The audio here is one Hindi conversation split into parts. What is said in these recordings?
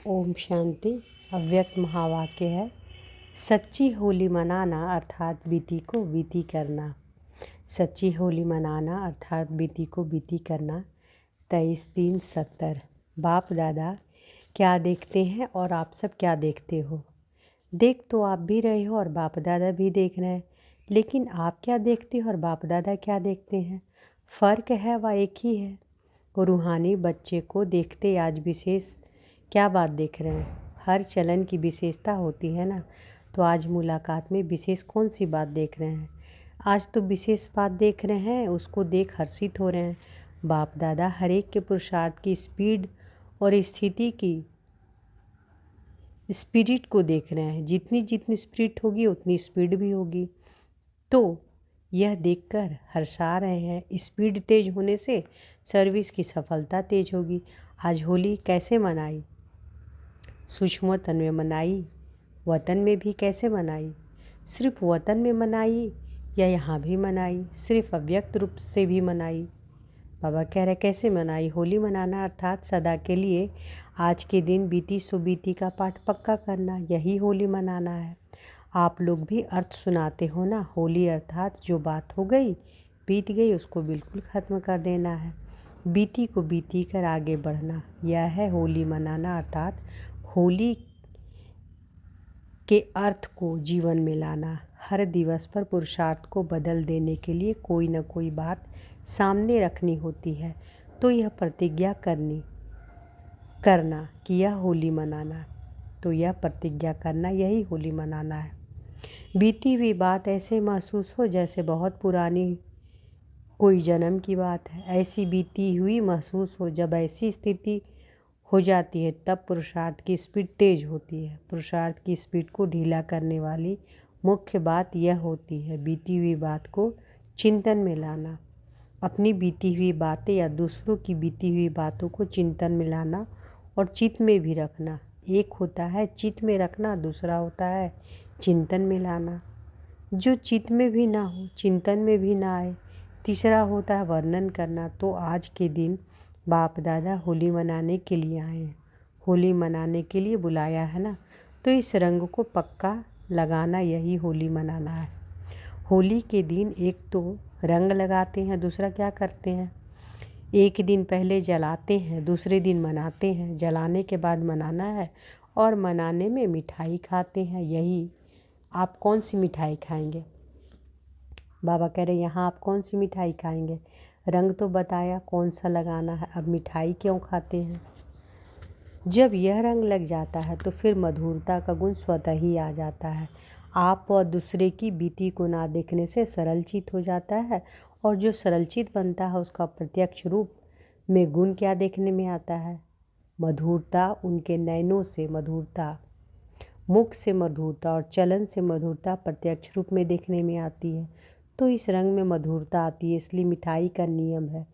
ओम शांति। अव्यक्त महावाक्य है, सच्ची होली मनाना अर्थात बीती को बीती करना। सच्ची होली मनाना अर्थात बीती को बीती करना। 23-3-70। बाप दादा क्या देखते हैं और आप सब क्या देखते हो? देख तो आप भी रहे हो और बाप दादा भी देख रहे हैं, लेकिन आप क्या देखते हो और बाप दादा क्या देखते हैं? फ़र्क है वह एक ही है। रूहानी बच्चे को देखते आज विशेष क्या बात देख रहे हैं? हर चलन की विशेषता होती है ना, तो आज मुलाकात में विशेष कौन सी बात देख रहे हैं? आज तो विशेष बात देख रहे हैं, उसको देख हर्षित हो रहे हैं। बाप दादा हर एक के पुरुषार्थ की स्पीड और स्थिति की स्पिरिट को देख रहे हैं। जितनी जितनी स्पिरिट होगी उतनी स्पीड भी होगी, तो यह देखकर हर्षा रहे हैं। स्पीड तेज होने से सर्विस की सफलता तेज होगी। आज होली कैसे मनाई? सूक्ष्म तन में मनाई, वतन में भी कैसे मनाई? सिर्फ वतन में मनाई या यहाँ भी मनाई? सिर्फ अव्यक्त रूप से भी मनाई? बाबा कह रहे कैसे मनाई? होली मनाना अर्थात सदा के लिए आज के दिन बीती सो बीती का पाठ पक्का करना, यही होली मनाना है। आप लोग भी अर्थ सुनाते हो ना। होली अर्थात जो बात हो गई बीत गई उसको बिल्कुल ख़त्म कर देना है, बीती को बीती कर आगे बढ़ना, यह है होली मनाना अर्थात होली के अर्थ को जीवन में लाना। हर दिवस पर पुरुषार्थ को बदल देने के लिए कोई न कोई बात सामने रखनी होती है, तो यह प्रतिज्ञा करना कि यह होली मनाना, तो यह प्रतिज्ञा करना यही होली मनाना है। बीती हुई बात ऐसे महसूस हो जैसे बहुत पुरानी कोई जन्म की बात है। ऐसी बीती हुई महसूस हो। जब ऐसी स्थिति हो जाती है तब पुरुषार्थ की स्पीड तेज होती है। पुरुषार्थ की स्पीड को ढीला करने वाली मुख्य बात यह होती है, बीती हुई बात को चिंतन में लाना। अपनी बीती हुई बातें या दूसरों की बीती हुई बातों को चिंतन में लाना और चित्त में भी रखना। एक होता है चित्त में रखना, दूसरा होता है चिंतन में लाना। जो चित्त में भी ना हो, चिंतन में भी ना आए, तीसरा होता है वर्णन करना। तो आज के दिन बाप दादा होली मनाने के लिए आए हैं, होली मनाने के लिए बुलाया है ना, तो इस रंग को पक्का लगाना यही होली मनाना है। होली के दिन एक तो रंग लगाते हैं, दूसरा क्या करते हैं? एक दिन पहले जलाते हैं, दूसरे दिन मनाते हैं। जलाने के बाद मनाना है और मनाने में मिठाई खाते हैं। यही आप कौन सी मिठाई खाएंगे? बाबा कह रहे यहाँ आप कौन सी मिठाई खाएंगे? रंग तो बताया कौन सा लगाना है, अब मिठाई क्यों खाते हैं? जब यह रंग लग जाता है तो फिर मधुरता का गुण स्वतः ही आ जाता है। आप और दूसरे की बीती को ना देखने से सरल चित हो जाता है, और जो सरल चित बनता है उसका प्रत्यक्ष रूप में गुण क्या देखने में आता है? मधुरता। उनके नयनों से मधुरता, मुख से मधुरता और चलन से मधुरता प्रत्यक्ष रूप में देखने में आती है। तो इस रंग में मधुरता आती है, इसलिए मिठाई का नियम है।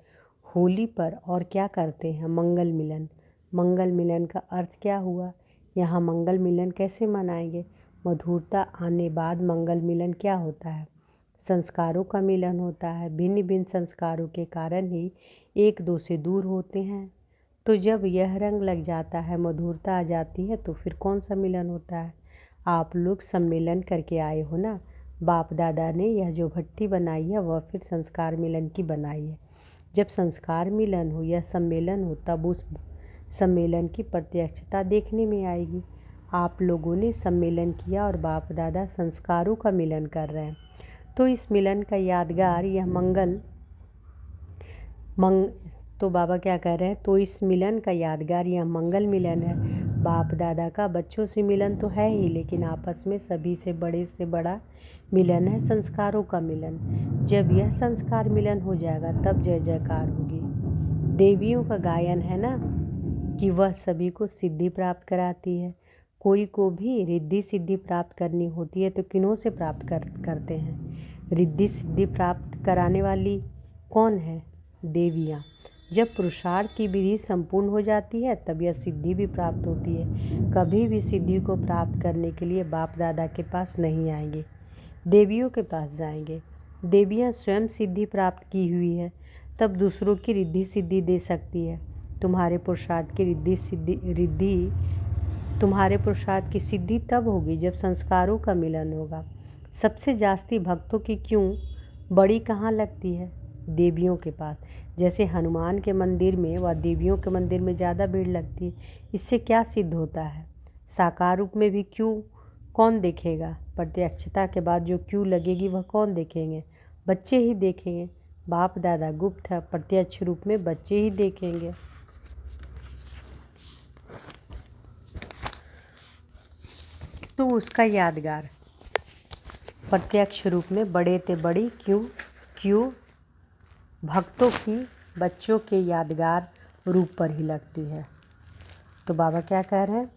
होली पर और क्या करते हैं? मंगल मिलन। मंगल मिलन का अर्थ क्या हुआ? यहाँ मंगल मिलन कैसे मनाएंगे? मधुरता आने बाद मंगल मिलन क्या होता है? संस्कारों का मिलन होता है। भिन्न भिन्न संस्कारों के कारण ही एक दो से दूर होते हैं। तो जब यह रंग लग जाता है, मधुरता आ जाती है, तो फिर कौन सा मिलन होता है? आप लोग सम्मेलन करके आए हो ना। बाप दादा ने यह जो भट्टी बनाई है वह फिर संस्कार मिलन की बनाई है। जब संस्कार मिलन हो या सम्मेलन हो तब उस सम्मेलन की प्रत्यक्षता देखने में आएगी। आप लोगों ने सम्मेलन किया और बाप दादा संस्कारों का मिलन कर रहे हैं, तो इस मिलन का यादगार यह तो बाबा क्या कह रहे हैं? तो इस मिलन का यादगार यह मंगल मिलन है। बाप दादा का बच्चों से मिलन तो है ही, लेकिन आपस में सभी से बड़ा मिलन है संस्कारों का मिलन। जब यह संस्कार मिलन हो जाएगा तब जय जयकार होगी। देवियों का गायन है ना कि वह सभी को सिद्धि प्राप्त कराती है। कोई को भी रिद्धि सिद्धि प्राप्त करनी होती है तो किन्हों से प्राप्त करते हैं? रिद्धि सिद्धि प्राप्त कराने वाली कौन है? देवियाँ। जब पुरुषार्थ की विधि संपूर्ण हो जाती है तब यह सिद्धि भी प्राप्त होती है। कभी भी सिद्धि को प्राप्त करने के लिए बाप दादा के पास नहीं आएंगे, देवियों के पास जाएंगे। देवियाँ स्वयं सिद्धि प्राप्त की हुई है, तब दूसरों की रिद्धि सिद्धि दे सकती है। तुम्हारे पुरुषार्थ की रिद्धि तुम्हारे पुरुषार्थ की सिद्धि तब होगी जब संस्कारों का मिलन होगा। सबसे जास्ती भक्तों की क्यों बड़ी कहाँ लगती है? देवियों के पास। जैसे हनुमान के मंदिर में व देवियों के मंदिर में ज़्यादा भीड़ लगती है। इससे क्या सिद्ध होता है? साकार रूप में भी क्यों कौन देखेगा? प्रत्यक्षता के बाद जो क्यों लगेगी वह कौन देखेंगे? बच्चे ही देखेंगे। बाप दादा गुप्त है, प्रत्यक्ष रूप में बच्चे ही देखेंगे। तो उसका यादगार प्रत्यक्ष रूप में बड़े ते बड़ी क्यों भक्तों की बच्चों के यादगार रूप पर ही लगती है। तो बाबा क्या कह रहे हैं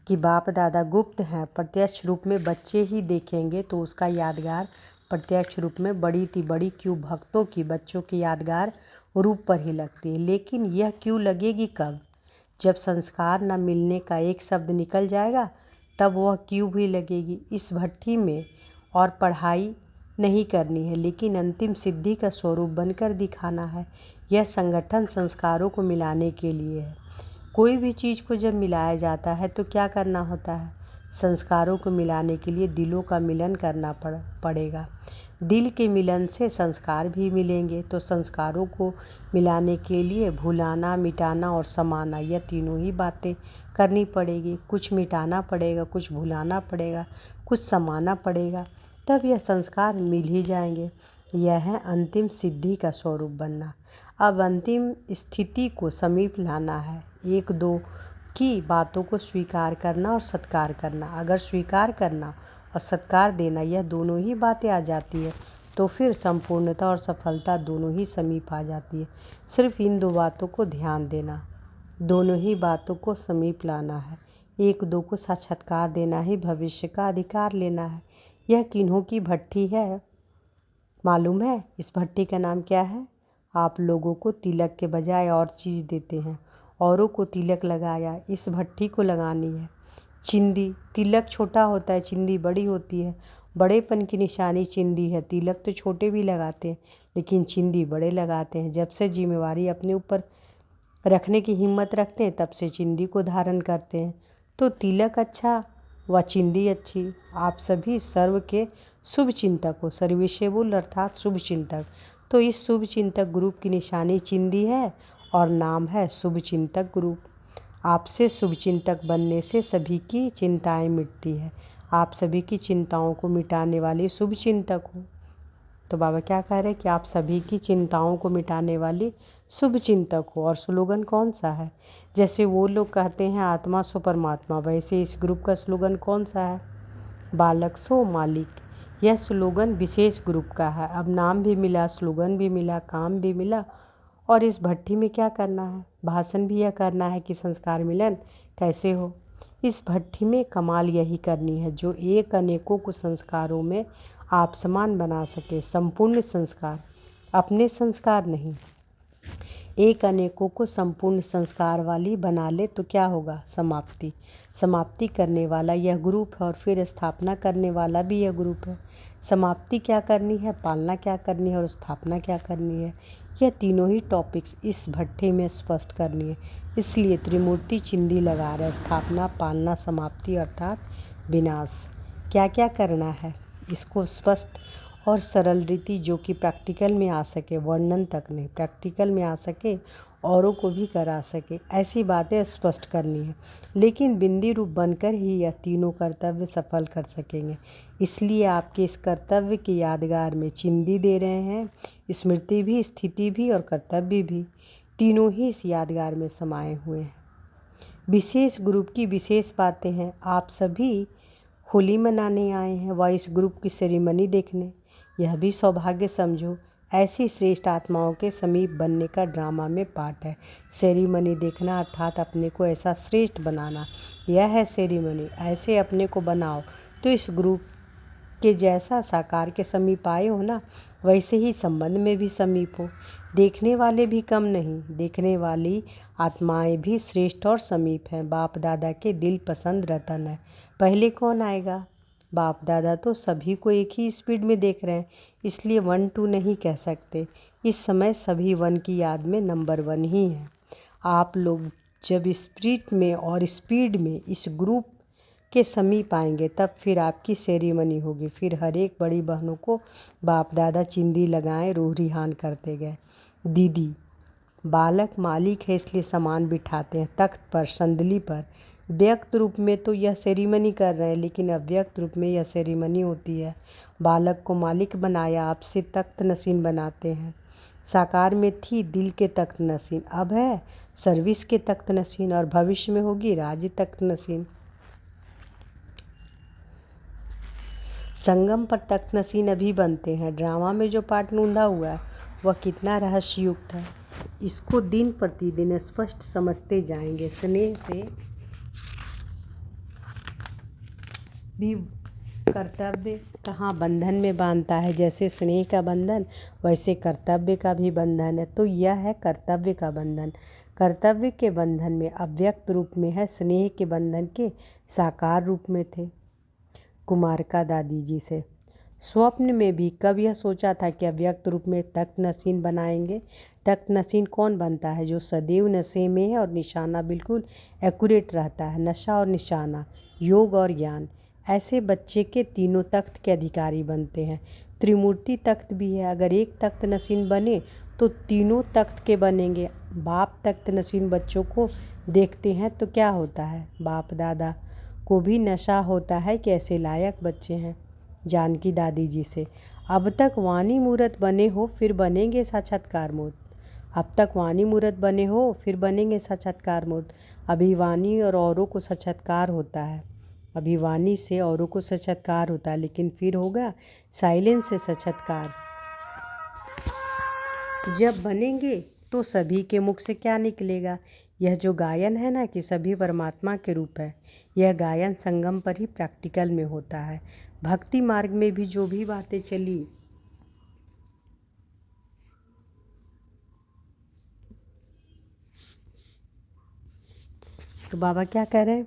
कि बाप दादा गुप्त हैं, प्रत्यक्ष रूप में बच्चे ही देखेंगे, तो उसका यादगार प्रत्यक्ष रूप में बड़ी ती बड़ी क्यों भक्तों की बच्चों के यादगार रूप पर ही लगती है। लेकिन यह क्यों लगेगी कब? जब संस्कार न मिलने का एक शब्द निकल जाएगा तब वह क्यों भी लगेगी। इस भट्ठी में और पढ़ाई नहीं करनी है, लेकिन अंतिम सिद्धि का स्वरूप बनकर दिखाना है। यह संगठन संस्कारों को मिलाने के लिए है। कोई भी चीज़ को जब मिलाया जाता है तो क्या करना होता है? संस्कारों को मिलाने के लिए दिलों का मिलन करना पड़ेगा। दिल के मिलन से संस्कार भी मिलेंगे। तो संस्कारों को मिलाने के लिए भुलाना, मिटाना और समाना, यह तीनों ही बातें करनी पड़ेगी। कुछ मिटाना पड़ेगा, कुछ भुलाना पड़ेगा, कुछ समाना पड़ेगा, तब यह संस्कार मिल ही जाएंगे। यह है अंतिम सिद्धि का स्वरूप बनना। अब अंतिम स्थिति को समीप लाना है। एक दो की बातों को स्वीकार करना और सत्कार करना। अगर स्वीकार करना और सत्कार देना यह दोनों ही बातें आ जाती है तो फिर संपूर्णता और सफलता दोनों ही समीप आ जाती है। सिर्फ इन दो बातों को ध्यान देना, दोनों ही बातों को समीप लाना है। एक दो को साक्षात्कार देना ही भविष्य का अधिकार लेना है। यह किन्हों की भट्ठी है मालूम है? इस भट्ठी का नाम क्या है? आप लोगों को तिलक के बजाय और चीज़ देते हैं, औरों को तिलक लगाया, इस भट्ठी को लगानी है। चिंदी, तिलक छोटा होता है, चिंदी बड़ी होती है। बड़ेपन की निशानी चिंदी है। तिलक तो छोटे भी लगाते हैं लेकिन चिंदी बड़े लगाते हैं। जब से जिम्मेवारी अपने ऊपर रखने की हिम्मत रखते हैं तब से चिंदी को धारण करते हैं। तो तिलक अच्छा व चिंदी अच्छी। आप सभी सर्व के शुभ चिंतक हो, सर्विसेबल अर्थात शुभ चिंतक। तो इस शुभ चिंतक ग्रुप की निशानी चिंदी है और नाम है शुभ चिंतक ग्रुप। आपसे शुभ चिंतक बनने से सभी की चिंताएं मिटती है। आप सभी की चिंताओं को मिटाने वाले शुभ चिंतक हो। तो बाबा क्या कह रहे हैं कि आप सभी की चिंताओं को मिटाने वाले शुभ चिंतक हो। और स्लोगन कौन सा है? जैसे वो लोग कहते हैं आत्मा सो परमात्मा, वैसे इस ग्रुप का स्लोगन कौन सा है? बालक सो मालिक। यह स्लोगन विशेष ग्रुप का है। अब नाम भी मिला, स्लोगन भी मिला, काम भी मिला। और इस भट्ठी में क्या करना है? भाषण भी यह करना है कि संस्कार मिलन कैसे हो। इस भट्ठी में कमाल यही करनी है जो एक अनेकों को संस्कारों में आप समान बना सके। संपूर्ण संस्कार, अपने संस्कार नहीं, एक अनेकों को संपूर्ण संस्कार वाली बना ले तो क्या होगा? समाप्ति। समाप्ति करने वाला यह ग्रुप है और फिर स्थापना करने वाला भी यह ग्रुप है। समाप्ति क्या करनी है, पालना क्या करनी है और स्थापना क्या करनी है, यह तीनों ही टॉपिक्स इस भट्ठे में स्पष्ट करनी है। इसलिए त्रिमूर्ति चिंदी लगा रहे, स्थापना, पालना, समाप्ति अर्थात विनाश। क्या क्या करना है इसको स्पष्ट और सरल रीति जो कि प्रैक्टिकल में आ सके, वर्णन तक नहीं, प्रैक्टिकल में आ सके, औरों को भी करा सके, ऐसी बातें स्पष्ट करनी है। लेकिन बिंदी रूप बनकर ही यह तीनों कर्तव्य सफल कर सकेंगे। इसलिए आपके इस कर्तव्य की यादगार में चिंदी दे रहे हैं। स्मृति भी, स्थिति भी और कर्तव्य भी, तीनों ही इस यादगार में समाये हुए हैं। विशेष ग्रुप की विशेष बातें हैं। आप सभी होली मनाने आए हैं व इस ग्रुप की सेरेमनी देखने, यह भी सौभाग्य समझो। ऐसी श्रेष्ठ आत्माओं के समीप बनने का ड्रामा में पार्ट है। सेरेमनी देखना अर्थात अपने को ऐसा श्रेष्ठ बनाना, यह है सेरेमनी। ऐसे अपने को बनाओ तो इस ग्रुप के जैसा साकार के समीप आए हो ना, वैसे ही संबंध में भी समीप हो। देखने वाले भी कम नहीं, देखने वाली आत्माएं भी श्रेष्ठ और समीप हैं। बाप दादा के दिल पसंद रतन है। पहले कौन आएगा? बाप दादा तो सभी को एक ही स्पीड में देख रहे हैं, इसलिए 1 2 नहीं कह सकते। इस समय सभी 1 की याद में नंबर 1 ही है। आप लोग जब स्प्रिट में और स्पीड में इस ग्रुप के समीप आएंगे तब फिर आपकी सेरेमनी होगी। फिर हर एक बड़ी बहनों को बाप दादा चिंदी लगाएं, रूह रिहान करते गए। दीदी, बालक मालिक है इसलिए सामान बिठाते हैं तख्त पर, संदली पर। व्यक्त रूप में तो यह सेरेमनी कर रहे हैं, लेकिन अव्यक्त रूप में यह सेरेमनी होती है। बालक को मालिक बनाया, आपसे तख्त नसीन बनाते हैं। साकार में थी दिल के तख्त नसीन, अब है सर्विस के तख्त नसीन, और भविष्य में होगी राज्य तख्त नसीन। संगम पर तख्त नसीन अभी बनते हैं। ड्रामा में जो पार्ट नूंदा हुआ है वह कितना रहस्ययुक्त है, इसको दिन प्रतिदिन स्पष्ट समझते जाएंगे। स्नेह से भी कर्तव्य कहाँ बंधन में बांधता है, जैसे स्नेह का बंधन वैसे कर्तव्य का भी बंधन है। तो यह है कर्तव्य का बंधन। कर्तव्य के बंधन में अव्यक्त रूप में है, स्नेह के बंधन के साकार रूप में थे। कुमारिका दादी जी से, स्वप्न में भी कब यह सोचा था कि अव्यक्त रूप में तख्त नसीन बनाएंगे? तख्त नसीन कौन बनता है? जो सदैव नशे में है और निशाना बिल्कुल एक्यूरेट रहता है। नशा और निशाना, योग और ज्ञान, ऐसे बच्चे के तीनों तख्त के अधिकारी बनते हैं। त्रिमूर्ति तख्त भी है। अगर एक तख्त नसीन बने तो तीनों तख्त के बनेंगे। बाप तख्त नसीन बच्चों को देखते हैं तो क्या होता है? बाप दादा को भी नशा होता है कि ऐसे लायक बच्चे हैं। जानकी दादी जी से, अब तक वाणी मूर्त बने हो फिर बनेंगे साक्षात्कार मूर्त। अब तक वाणी मूर्त बने हो फिर बनेंगे साक्षात्कार मूर्त। अभी वाणी और औरों को साक्षात्कार होता है, अभी वाणी से औरों को साक्षात्कार होता है, लेकिन फिर होगा साइलेंस से साक्षात्कार। जब बनेंगे तो सभी के मुख से क्या निकलेगा? यह जो गायन है ना कि सभी परमात्मा के रूप है, यह गायन संगम पर ही प्रैक्टिकल में होता है। भक्ति मार्ग में भी जो भी बातें चली, तो बाबा क्या कह रहे हैं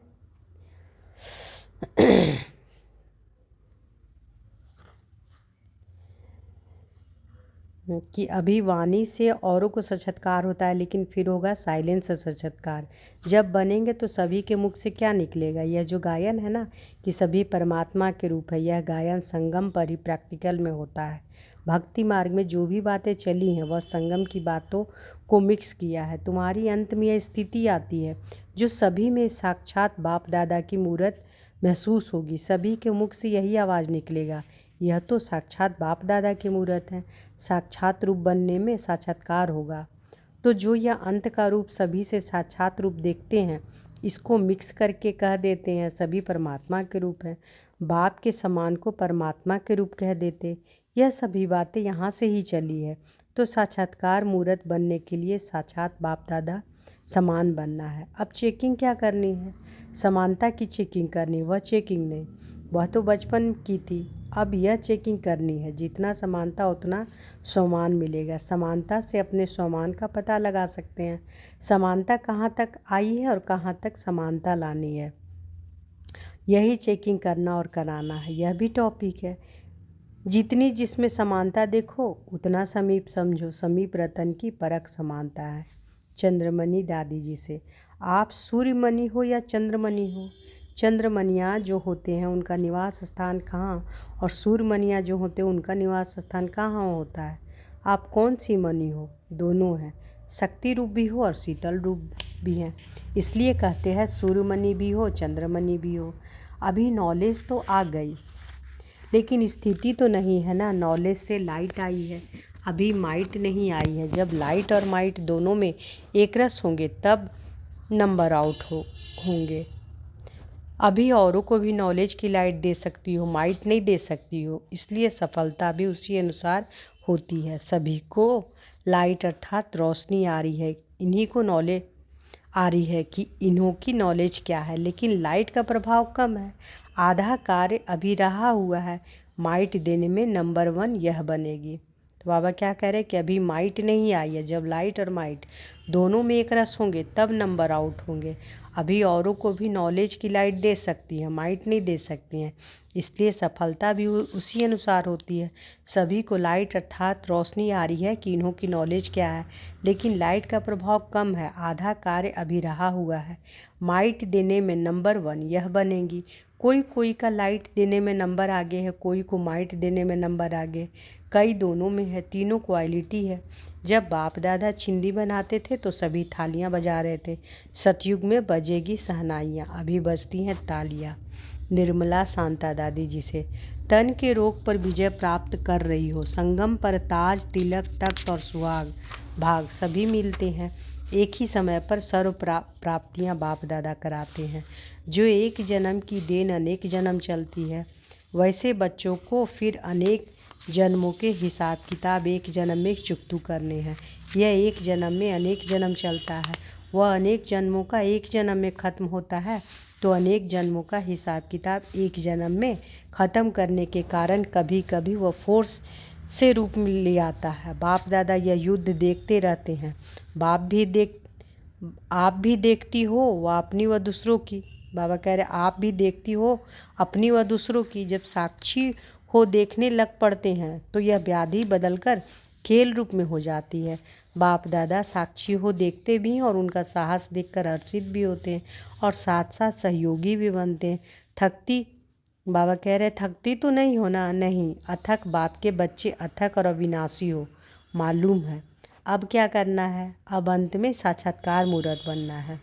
कि अभी वाणी से औरों को साक्षात्कार होता है, लेकिन फिर होगा साइलेंस से साक्षात्कार। जब बनेंगे तो सभी के मुख से क्या निकलेगा? यह जो गायन है ना कि सभी परमात्मा के रूप है, यह गायन संगम पर ही प्रैक्टिकल में होता है। भक्ति मार्ग में जो भी बातें चली हैं वह संगम की बातों को मिक्स किया है। तुम्हारी अंत में यह स्थिति आती है जो सभी में साक्षात बाप दादा की मूर्त महसूस होगी। सभी के मुख से यही आवाज़ निकलेगा, यह तो साक्षात बाप दादा की मूर्त है। साक्षात रूप बनने में साक्षात्कार होगा। तो जो यह अंत का रूप सभी से साक्षात रूप देखते हैं, इसको मिक्स करके कह देते हैं सभी परमात्मा के रूप हैं। बाप के समान को परमात्मा के रूप कह देते। यह सभी बातें यहाँ से ही चली है। तो साक्षात्कार मूर्त बनने के लिए साक्षात बाप दादा समान बनना है। अब चेकिंग क्या करनी है? समानता की चेकिंग करनी, वह चेकिंग नहीं, वह तो बचपन की थी। अब यह चेकिंग करनी है। जितना समानता उतना सम्मान मिलेगा। समानता से अपने सम्मान का पता लगा सकते हैं। समानता कहाँ तक आई है और कहाँ तक समानता लानी है, यही चेकिंग करना और कराना है। यह भी टॉपिक है। जितनी जिसमें समानता देखो उतना समीप समझो। समीप रतन की परख समानता है। चंद्रमणि दादी जी से, आप सूर्यमणि हो या चंद्रमणि हो? चंद्रमणियाँ जो होते हैं उनका निवास स्थान कहाँ, और सूर्यमणियाँ जो होते हैं उनका निवास स्थान कहाँ होता है? आप कौन सी मणि हो? दोनों हैं, शक्ति रूप भी हो और शीतल रूप भी हैं। इसलिए कहते हैं सूर्यमणि भी हो चंद्रमणि भी हो। अभी नॉलेज तो आ गई, लेकिन स्थिति तो नहीं है ना। नॉलेज से लाइट आई है, अभी माइट नहीं आई है। जब लाइट और माइट दोनों में एक रस होंगे तब नंबर आउट होंगे। अभी औरों को भी नॉलेज की लाइट दे सकती हो, माइट नहीं दे सकती हो, इसलिए सफलता भी उसी अनुसार होती है। सभी को लाइट अर्थात रोशनी आ रही है, इन्हीं को नॉलेज आ रही है कि इन्हों की नॉलेज क्या है, लेकिन लाइट का प्रभाव कम है। आधा कार्य अभी रहा हुआ है। माइट देने में नंबर 1 यह बनेगी। तो बाबा क्या कह रहे हैं कि अभी माइट नहीं आई है। जब लाइट और माइट दोनों में एक रस होंगे तब नंबर आउट होंगे। अभी औरों को भी नॉलेज की लाइट दे सकती हैं, माइट नहीं दे सकती हैं, इसलिए सफलता भी उसी अनुसार होती है। सभी को लाइट अर्थात रोशनी आ रही है कि इन्हों की नॉलेज क्या है, लेकिन लाइट का प्रभाव कम है, आधा कार्य अभी रहा हुआ है। माइट देने में नंबर 1 यह बनेंगी। कोई का लाइट देने में नंबर आगे है, कोई को माइट देने में नंबर आगे, कई दोनों में है, तीनों क्वालिटी है। जब बाप दादा चिंदी बनाते थे तो सभी थालियां बजा रहे थे। सतयुग में बजेगी शहनाइयाँ, अभी बजती हैं तालियाँ। निर्मला शांता दादी जी से। तन के रोग पर विजय प्राप्त कर रही हो, संगम पर ताज तिलक तख्त और सुहाग भाग सभी मिलते हैं। एक ही समय पर सर्व प्राप्तियाँ बाप दादा कराते हैं। जो एक जन्म की देन अनेक जन्म चलती है, वैसे बच्चों को फिर अनेक जन्मों के हिसाब किताब एक जन्म में चुकतू करने हैं। यह एक जन्म में अनेक जन्म चलता है, वह अनेक जन्मों का एक जन्म में ख़त्म होता है, तो अनेक जन्मों का हिसाब किताब एक जन्म में ख़त्म करने के कारण कभी कभी वह फोर्स से रूप में ले आता है। बाप दादा यह युद्ध देखते रहते हैं। आप भी देखती हो वह अपनी व दूसरों की। बाबा कह रहे आप भी देखती हो अपनी व दूसरों की। जब साक्षी हो देखने लग पड़ते हैं तो यह व्याधि बदलकर खेल रूप में हो जाती है। बाप दादा साक्षी हो देखते भी हैं और उनका साहस देखकर हर्षित भी होते हैं और साथ साथ सहयोगी भी बनते हैं। बाबा कह रहे थकती तो नहीं हो ना, नहीं, अथक बाप के बच्चे अथक और अविनाशी हो, मालूम है। अब क्या करना है? अब अंत में साक्षात्कार मूर्त बनना है।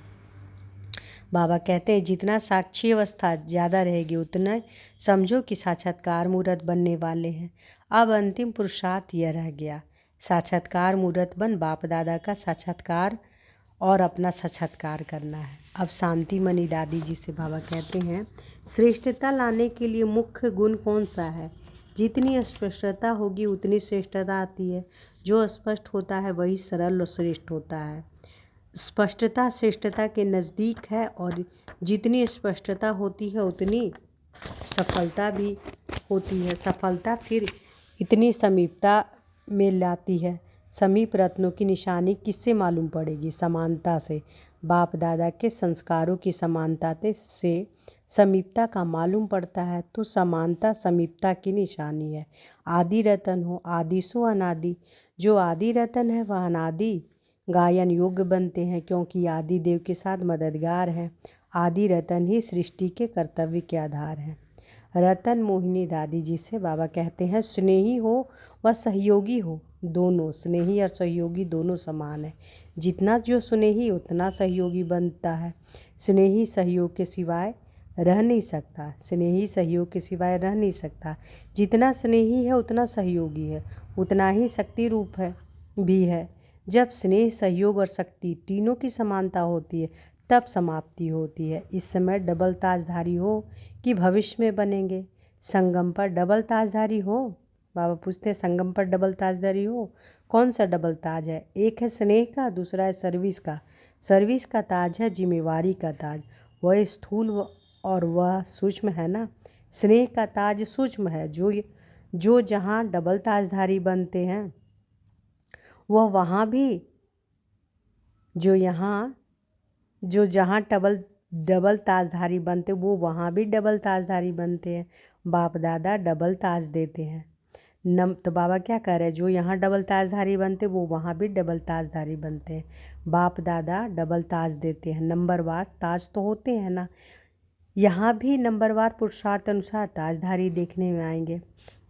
बाबा कहते हैं जितना साक्षी अवस्था ज़्यादा रहेगी उतना समझो कि साक्षात्कार मूर्त बनने वाले हैं। अब अंतिम पुरुषार्थ यह रह गया, साक्षात्कार मूर्त बन बाप दादा का साक्षात्कार और अपना साक्षात्कार करना है। अब शांति मणि दादी जी से बाबा कहते हैं श्रेष्ठता लाने के लिए मुख्य गुण कौन सा है? जितनी स्पष्टता होगी उतनी श्रेष्ठता आती है। जो स्पष्ट होता है वही सरल और श्रेष्ठ होता है। स्पष्टता श्रेष्ठता के नज़दीक है और जितनी स्पष्टता होती है उतनी सफलता भी होती है। सफलता फिर इतनी समीपता में लाती है। समीप रत्नों की निशानी किससे मालूम पड़ेगी? समानता से। बाप दादा के संस्कारों की समानता से समीपता का मालूम पड़ता है, तो समानता समीपता की निशानी है। आदि रतन हो, आदि सो अनादि। जो आदि रतन है वह अनादि गायन योग्य बनते हैं, क्योंकि आदि देव के साथ मददगार हैं। आदि रतन ही सृष्टि के कर्तव्य के आधार हैं। रतन मोहिनी दादी जी से बाबा कहते हैं स्नेही हो व सहयोगी हो, दोनों स्नेही और सहयोगी दोनों समान है। जितना जो स्नेही उतना सहयोगी बनता है। स्नेही सहयोग के सिवाय रह नहीं सकता, स्नेही सहयोग के सिवाय रह नहीं सकता। जितना स्नेही है उतना सहयोगी है, उतना ही शक्ति रूप है भी है। जब स्नेह सहयोग और शक्ति तीनों की समानता होती है तब समाप्ति होती है। इस समय डबल ताजधारी हो कि भविष्य में बनेंगे? संगम पर डबल ताजधारी हो? बाबा पूछते हैं संगम पर डबल ताजधारी हो, कौन सा डबल ताज है? एक है स्नेह का, दूसरा है सर्विस का। सर्विस का ताज है जिम्मेवारी का ताज, वह स्थूल और वह सूक्ष्म है ना। स्नेह का ताज सूक्ष्म है, जो जहाँ डबल ताजधारी बनते हैं वह वहाँ भी जो जहाँ डबल ताजधारी बनते वो वहाँ भी डबल ताजधारी बनते हैं। बाप दादा डबल ताज देते हैं। तो बाबा क्या कह रहे हैं? जो यहाँ डबल ताजधारी बनते वो वहाँ भी डबल ताजधारी बनते हैं। बाप दादा डबल ताज देते हैं। नंबरवार ताज तो होते हैं ना, यहाँ भी नंबरवार पुरुषार्थ अनुसार ताजधारी देखने में आएंगे।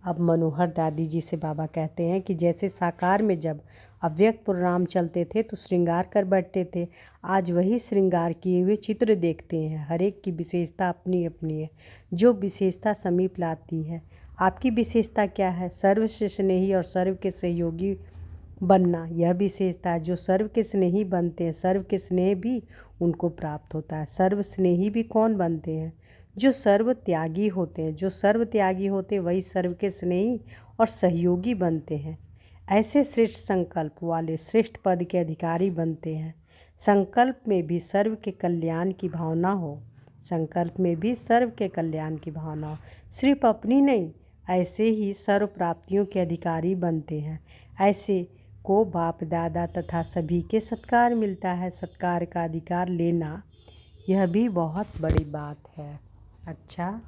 अब मनोहर दादी जी से बाबा कहते हैं कि जैसे साकार में जब अव्यक्त प्रोग्राम चलते थे तो श्रृंगार कर बैठते थे, आज वही श्रृंगार किए हुए चित्र देखते हैं। हर एक की विशेषता अपनी अपनी है, जो विशेषता समीप लाती है। आपकी विशेषता क्या है? सर्व से स्नेही और सर्व के सहयोगी बनना, यह विशेषता है। जो सर्व के स्नेही बनते हैं, सर्व के स्नेह भी उनको प्राप्त होता है। सर्व स्नेही भी कौन बनते हैं? जो सर्व त्यागी होते हैं। जो सर्व त्यागी होते हैं वही सर्व के स्नेही और सहयोगी बनते हैं। ऐसे श्रेष्ठ संकल्प वाले श्रेष्ठ पद के अधिकारी बनते हैं। संकल्प में भी सर्व के कल्याण की भावना हो, संकल्प में भी सर्व के कल्याण की भावना हो, सिर्फ अपनी नहीं। ऐसे ही सर्व प्राप्तियों के अधिकारी बनते हैं। ऐसे को बाप दादा तथा सभी के सत्कार मिलता है। सत्कार का अधिकार लेना यह भी बहुत बड़ी बात है। अच्छा।